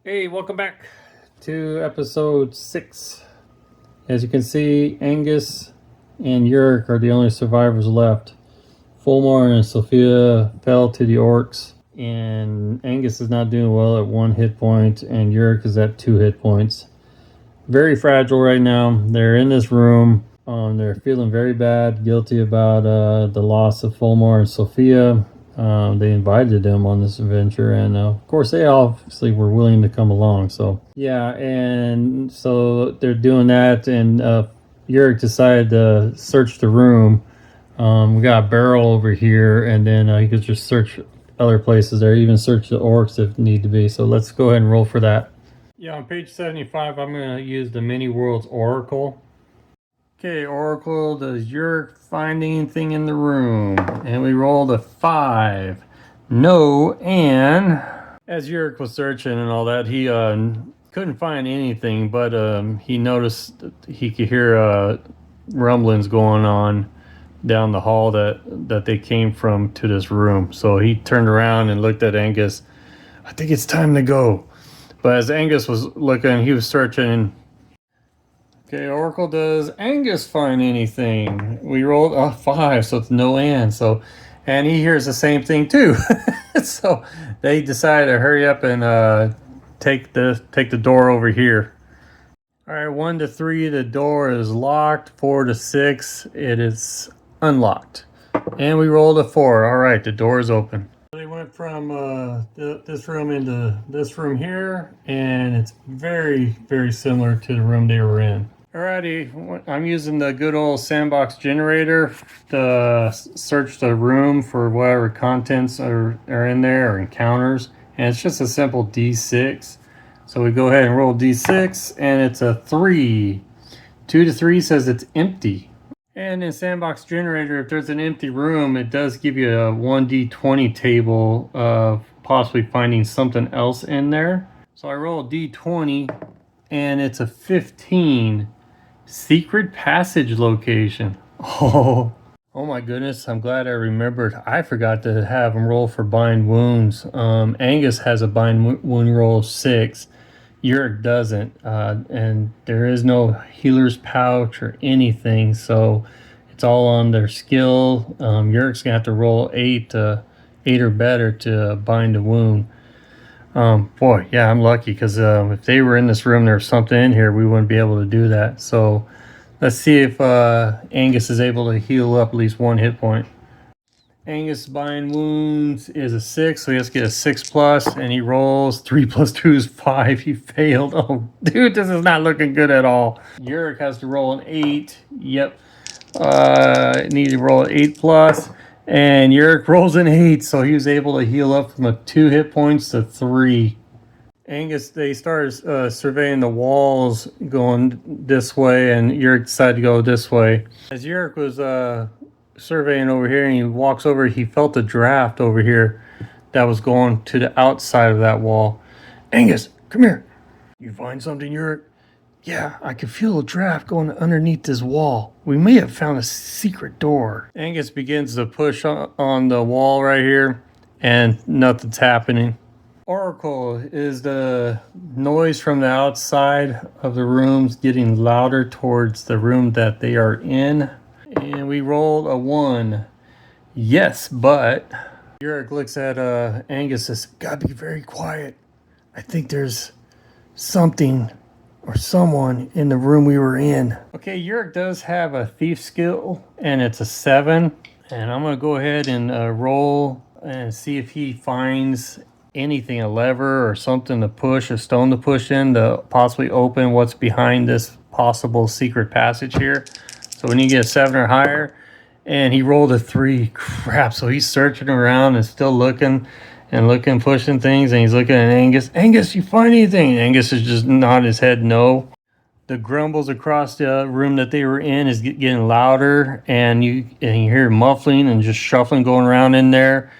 Hey, welcome back to episode 6. As you can see, Angus and Yurik are the only survivors left. Fulmar and Sophia fell to the orcs, and Angus is not doing well at 1 hit point, and Yurik is at 2 hit points. Very fragile right now. They're in this room. They're feeling very bad, guilty about the loss of Fulmar and Sophia. They invited them on this adventure, and of course they obviously were willing to come along. So yeah, and so they're doing that, and Yurik decided to search the room. We got a barrel over here, and then you could just search other places there, even search the orcs if need to be. So let's go ahead and roll for that. Yeah, on page 75, I'm going to use the Mini Worlds Oracle. Okay, Oracle, does Yurik find anything in the room? And we rolled a 5. No, and as Yurik was searching and all that, he couldn't find anything, but he noticed that he could hear rumblings going on down the hall that they came from to this room. So he turned around and looked at Angus. I think it's time to go. But as Angus was looking, he was searching. Okay, Oracle, does Angus find anything? We rolled a 5, so it's no and. And he hears the same thing too. So they decided to hurry up and take the door over here. All right, 1 to 3, the door is locked. 4 to 6, it is unlocked. And we rolled a 4. All right, the door is open. They went from this room into this room here, and it's very, very similar to the room they were in. Alrighty, I'm using the good old sandbox generator to search the room for whatever contents are in there or encounters, and it's just a simple D6. So we go ahead and roll D6, and it's a 3. 2 to 3 says it's empty. And in Sandbox Generator, if there's an empty room, it does give you a 1d20 table of possibly finding something else in there. So I roll a d20, and it's a 15. Secret passage location. Oh my goodness, I'm glad I remembered. I forgot to have him roll for bind wounds. Angus has a bind wound roll of 6. Yurik doesn't, and there is no healer's pouch or anything, so it's all on their skill. Yurik's gonna have to roll 8 or better to bind a wound. Boy, yeah, I'm lucky because if they were in this room, there's something in here, we wouldn't be able to do that. So let's see if Angus is able to heal up at least 1 hit point. Angus bind wounds is a 6, so he has to get a 6+, and he rolls 3 + 2 is 5. He failed. Oh, dude, this is not looking good at all. Yurik has to roll an 8. Yep. Need to roll an 8+, and Yurik rolls an 8, so he was able to heal up from a 2 hit points to 3. Angus, they started surveying the walls going this way, and Yurik decided to go this way. As Yurik was surveying over here, and he walks over, he felt a draft over here that was going to the outside of that wall. Angus, come here. You find something, Yurik? Yeah, I can feel a draft going underneath this wall. We may have found a secret door. Angus begins to push on the wall right here, and nothing's happening. Oracle, is the noise from the outside of the rooms getting louder towards the room that they are in? And we rolled a 1. Yes, but Yurik looks at Angus and says, gotta be very quiet. I think there's something or someone in the room we were in. Okay, Yurik does have a thief skill, and it's a 7. And I'm going to go ahead and roll and see if he finds anything, a lever or something to push, a stone to push in to possibly open what's behind this possible secret passage here. So when you get a 7 or higher, and he rolled a 3, crap. So he's searching around and still looking, pushing things, and he's looking at Angus. Angus, you find anything? Angus is just nodding his head no. The grumbles across the room that they were in is getting louder, and you hear muffling and just shuffling going around in there.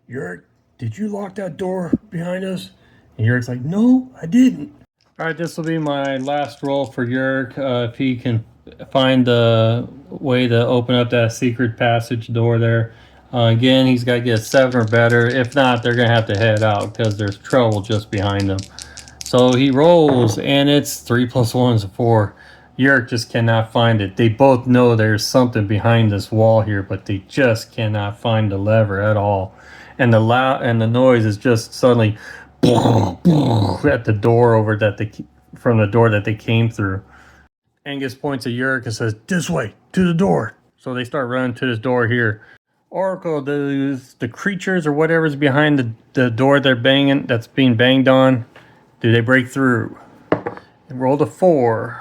Yurik, did you lock that door behind us? And Yurik's like, no, I didn't. All right, this will be my last roll for Yurik. If he can find the way to open up that secret passage door there. Again, he's got to get a 7 or better. If not, they're going to have to head out because there's trouble just behind them. So he rolls, and it's 3 + 1 is 4. Yerk just cannot find it. They both know there's something behind this wall here, but they just cannot find the lever at all. And the noise is just suddenly at the door over from the door that they came through. Angus points at Yerk and says, "This way, to the door." So they start running to this door here. Oracle, the creatures or whatever's behind the door that's being banged on, do they break through? And rolled a 4.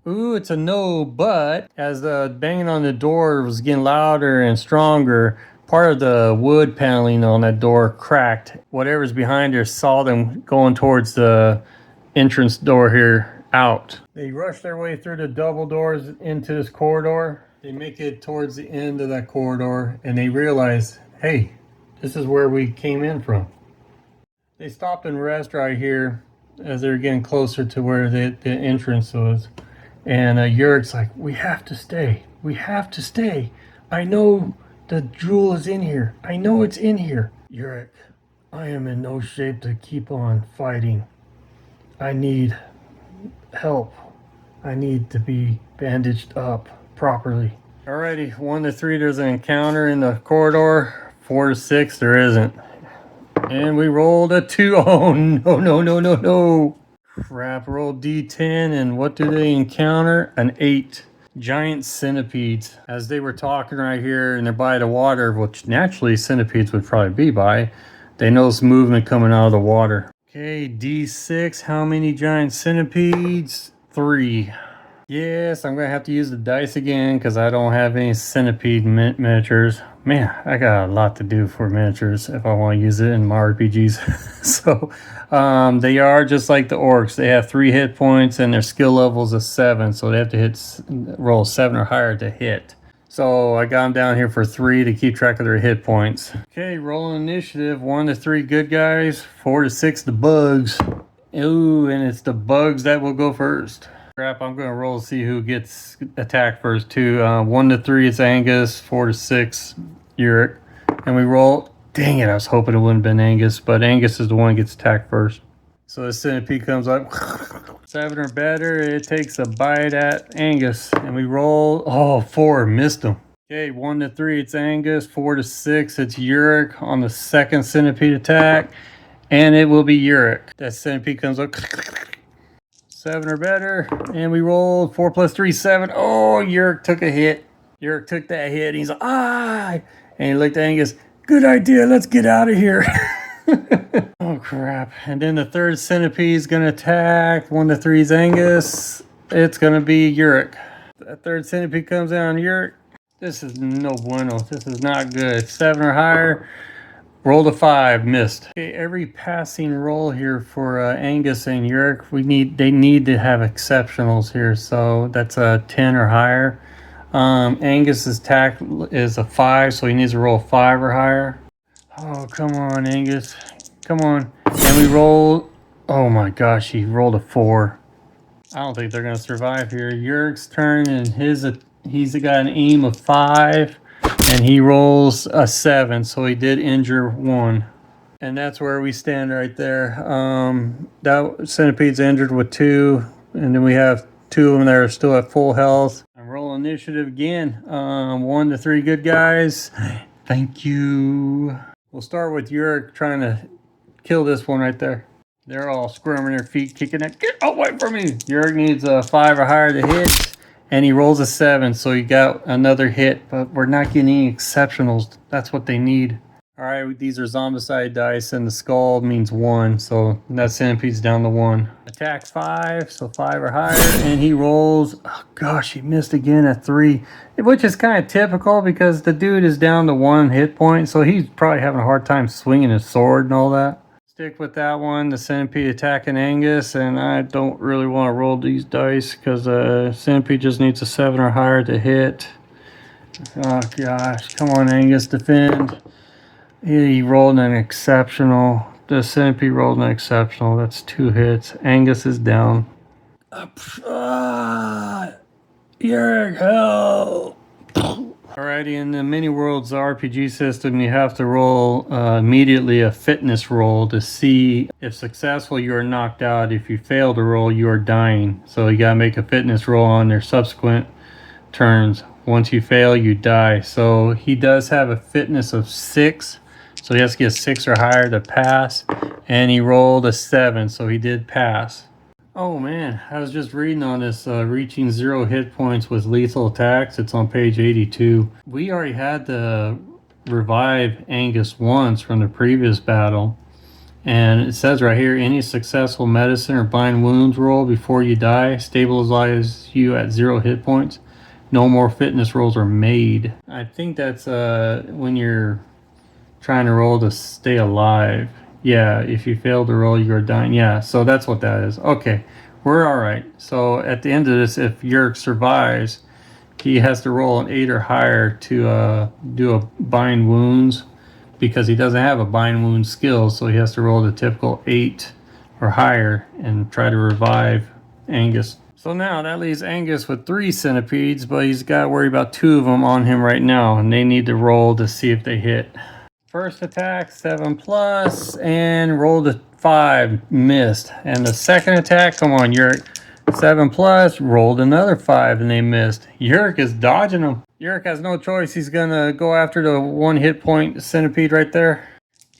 Ooh, it's a no, but as the banging on the door was getting louder and stronger, part of the wood paneling on that door cracked. Whatever's behind there saw them going towards the entrance door here out. They rush their way through the double doors into this corridor. They make it towards the end of that corridor and they realize, hey, this is where we came in from. They stop and rest right here as they're getting closer to where the entrance was. And Yurik's like, we have to stay. We have to stay. I know the jewel is in here. I know it's in here. Yurik, I am in no shape to keep on fighting. I need help. I need to be bandaged up properly. Alrighty, 1 to 3, there's an encounter in the corridor. 4 to 6, there isn't. And we rolled a 2. Oh, no, no, no, no, no. Crap, roll D10, and what do they encounter? An 8. Giant centipedes. As they were talking right here, and they're by the water, which naturally centipedes would probably be by, they notice movement coming out of the water. Okay, D6, how many giant centipedes? 3. Yes, I'm going to have to use the dice again because I don't have any centipede miniatures. Man, I got a lot to do for miniatures if I want to use it in my RPGs. So, they are just like the orcs. They have 3 hit points and their skill level is 7. So they have to roll 7 or higher to hit. So I got them down here for 3 to keep track of their hit points. Okay, rolling initiative. 1 to 3 good guys. 4 to 6 the bugs. Ooh, and it's the bugs that will go first. Crap, I'm going to roll to see who gets attacked first too. 1 to 3 it's Angus. 4 to 6 Yurik. And we roll. Dang it, I was hoping it wouldn't have been Angus, but Angus is the one that gets attacked first. So the centipede comes up. 7 or better, it takes a bite at Angus. And we roll. Oh, 4, missed him. Okay, 1 to 3 it's Angus. 4 to 6 it's Yurik on the second centipede attack. And it will be Yurik. That centipede comes up. 7 or better, and we rolled 4 + 3, 7. Oh, Yurik took a hit. Yurik took that hit, and he's like, ah! And he looked at Angus, good idea, let's get out of here. Oh, crap. And then the third centipede is going to attack. 1 to 3 is Angus. It's going to be Yurik. That third centipede comes out on Yurik. This is no bueno. This is not good. 7 or higher. Rolled a 5, missed. Okay, every passing roll here for Angus and Yurik, they need to have exceptionals here, so that's a 10 or higher. Angus's attack is a 5, so he needs to roll 5 or higher. Oh, come on, Angus. Come on. And we roll. Oh my gosh, he rolled a 4. I don't think they're going to survive here. Yurik's turn, and he's got an aim of 5. And he rolls a 7, so he did injure 1. And that's where we stand right there. That centipede's injured with 2. And then we have 2 of them that are still at full health. I'm rolling initiative again. 1 to 3 good guys. Thank you. We'll start with Yurik trying to kill this one right there. They're all squirming their feet, kicking it. Get away from me! Yurik needs a 5 or higher to hit. And he rolls a 7, so he got another hit, but we're not getting any exceptionals. That's what they need. All right, these are zombicide dice, and the skull means 1, so that centipede's down to 1. Attack 5, so 5 or higher, and he rolls. Oh gosh, he missed again at 3, which is kind of typical because the dude is down to 1 hit point, so he's probably having a hard time swinging his sword and all that. Stick with that one, the centipede attacking Angus, and I don't really want to roll these dice because centipede just needs a 7 or higher to hit. Oh gosh, come on Angus, defend. He rolled an exceptional. The centipede rolled an exceptional. That's 2 hits. Angus is down. Yurik, help! Alrighty, in the Mini Worlds RPG system, you have to roll immediately a fitness roll to see if successful you are knocked out. If you fail to roll, you are dying. So you gotta make a fitness roll on their subsequent turns. Once you fail, you die. So he does have a fitness of 6, so he has to get 6 or higher to pass, and he rolled a 7, so he did pass. Oh man, I was just reading on this reaching 0 hit points with lethal attacks. It's on page 82. We already had to revive Angus once from the previous battle, and it says right here, any successful medicine or bind wounds roll before you die stabilizes you at 0 hit points. No more fitness rolls are made. I think that's when you're trying to roll to stay alive. Yeah, if you fail to roll, you're dying. Yeah, so that's what that is. Okay, we're all right. So at the end of this, if Yerk survives, he has to roll an 8 or higher to do a bind wounds, because he doesn't have a bind wound skill, so he has to roll the typical 8 or higher and try to revive Angus. So now that leaves Angus with 3 centipedes, but he's got to worry about 2 of them on him right now, and they need to roll to see if they hit. First attack, 7+, and rolled a 5, missed. And the second attack, come on, Yerk, 7+, rolled another 5, and they missed. Yerk is dodging them. Yerk has no choice. He's gonna go after the 1 hit point centipede right there.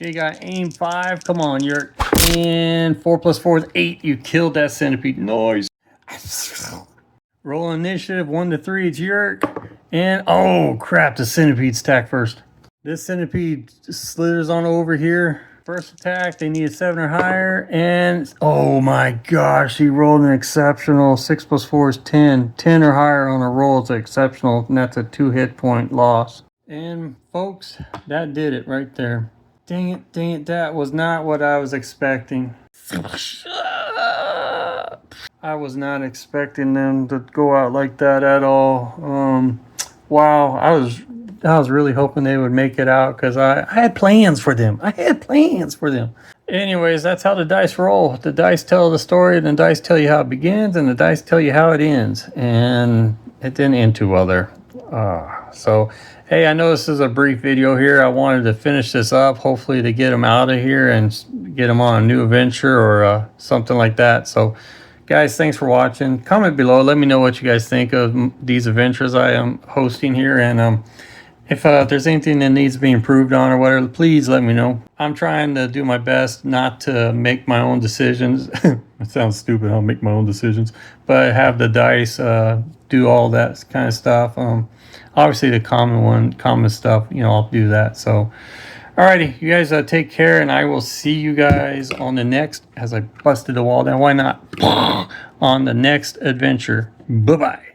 You got aim 5. Come on, Yerk. And 4 + 4 is 8. You killed that centipede. Nice. Roll initiative 1 to 3. It's Yerk. And oh crap, the centipedes attack first. This centipede slithers on over here. First attack, they need a 7 or higher, and oh my gosh, he rolled an exceptional. 6 + 4 is 10. 10 or higher on a roll is exceptional, and that's a 2 hit point loss. And folks, that did it right there. Dang it, that was not what I was expecting. I was not expecting them to go out like that at all. Wow, I was really hoping they would make it out, because I had plans for them. Anyways, that's how the dice roll. The dice tell the story, and the dice tell you how it begins, and the dice tell you how it ends. And it didn't end too well there. So, hey, I know this is a brief video here. I wanted to finish this up, hopefully to get them out of here and get them on a new adventure or something like that. So, guys, thanks for watching. Comment below. Let me know what you guys think of these adventures I am hosting here. And if there's anything that needs to be improved on or whatever, please let me know. I'm trying to do my best not to make my own decisions. It sounds stupid, I'll make my own decisions. But have the dice do all that kind of stuff. Obviously the common stuff, I'll do that. So, alrighty, you guys take care, and I will see you guys on the next, as I busted the wall down, why not, on the next adventure. Bye-bye.